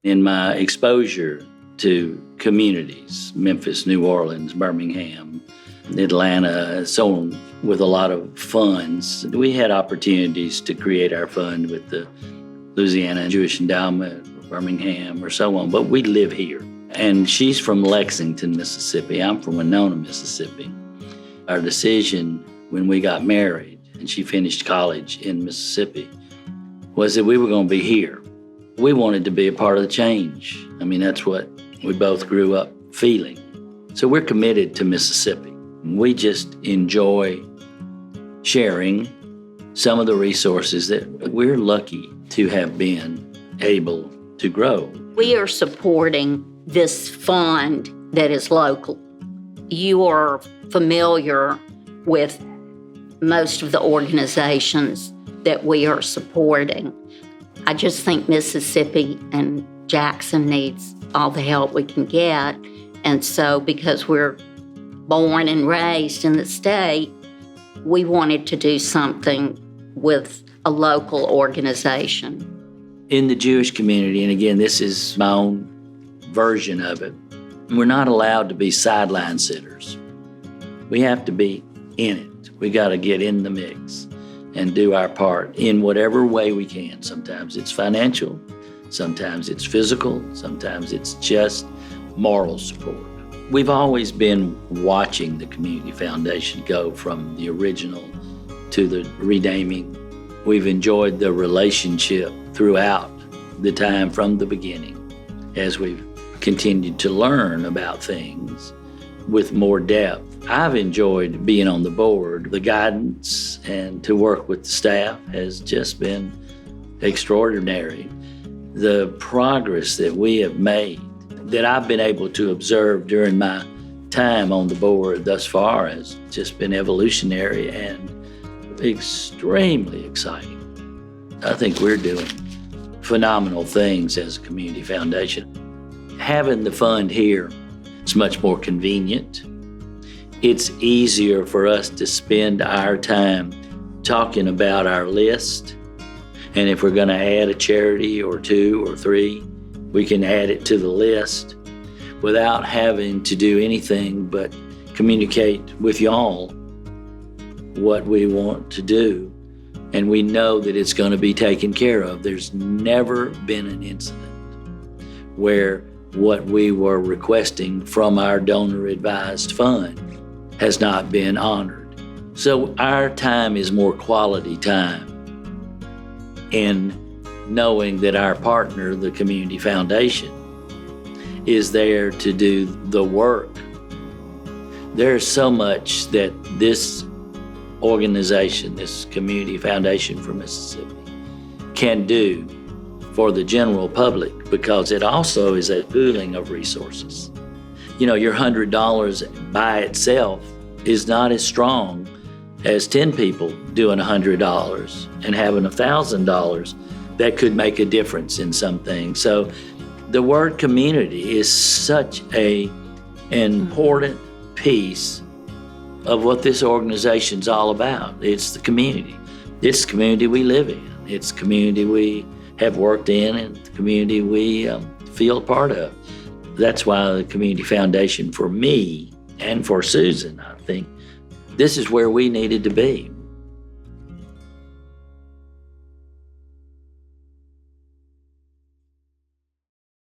In my exposure to communities, Memphis, New Orleans, Birmingham, Atlanta, so on, with a lot of funds, we had opportunities to create our fund with the Louisiana Jewish Endowment, Birmingham, or so on, but we live here. And she's from Lexington, Mississippi. I'm from Winona, Mississippi. Our decision when we got married and she finished college in Mississippi was that we were going to be here. We wanted to be a part of the change. I mean, that's what we both grew up feeling. So we're committed to Mississippi. We just enjoy sharing some of the resources that we're lucky to have been able to grow. We are supporting this fund that is local. You are familiar with most of the organizations that we are supporting. I just think Mississippi and Jackson needs all the help we can get. And so because we're born and raised in the state, we wanted to do something with a local organization. In the Jewish community, and again, this is my own version of it, we're not allowed to be sideline sitters. We have to be in it. We got to get in the mix and do our part in whatever way we can. Sometimes it's financial, sometimes it's physical, sometimes it's just moral support. We've always been watching the Community Foundation go from the original to the renaming. We've enjoyed the relationship throughout the time from the beginning as we've continued to learn about things with more depth. I've enjoyed being on the board. The guidance and to work with the staff has just been extraordinary. The progress that we have made, that I've been able to observe during my time on the board thus far, has just been evolutionary and extremely exciting. I think we're doing phenomenal things as a community foundation. Having the fund here is much more convenient. It's easier for us to spend our time talking about our list. And if we're going to add a charity or two or three, we can add it to the list without having to do anything but communicate with y'all what we want to do. And we know that it's going to be taken care of. There's never been an incident where what we were requesting from our donor-advised fund has not been honored. So our time is more quality time in knowing that our partner, the Community Foundation, is there to do the work. There's so much that this organization, this Community Foundation for Mississippi, can do for the general public because it also is a pooling of resources. You know, your $100 by itself is not as strong as 10 people doing $100 and having $1,000 that could make a difference in some things. So the word community is such an important piece of what this organization's all about. It's the community. It's the community we live in. It's the community we have worked in and the community we feel part of. That's why the Community Foundation, for me and for Susan, I think, this is where we needed to be.